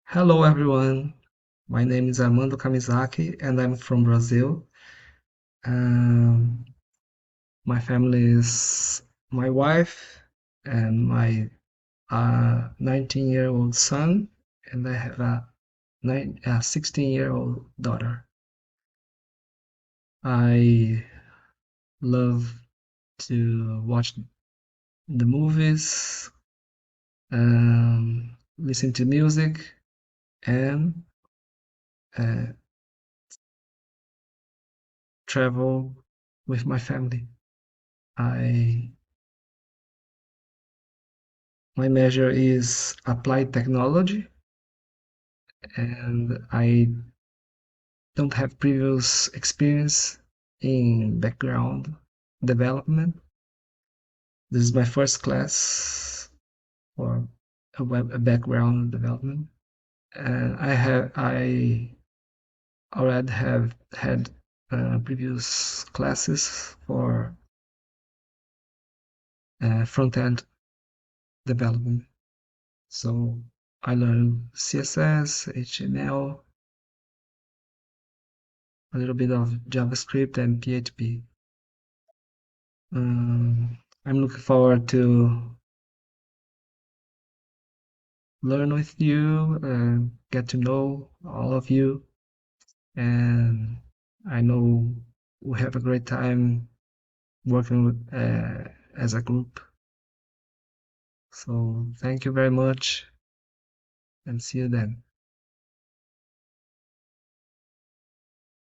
Hello everyone, my name is Armando Kamizaki and I'm from Brazil. Um, my family is my wife and my 19-year-old son, and I have a 16-year-old daughter. I love to watch the movies, listen to music, and uh, travel with my family. I My major is applied technology, and I don't have previous experience in background development. This is my first class for a background development, and I already have had previous classes for front end development. So I learned CSS, HTML, a little bit of JavaScript and PHP. I'm looking forward to learn with you and get to know all of you. And I know we have a great time working with, as a group. So thank you very much and see you then.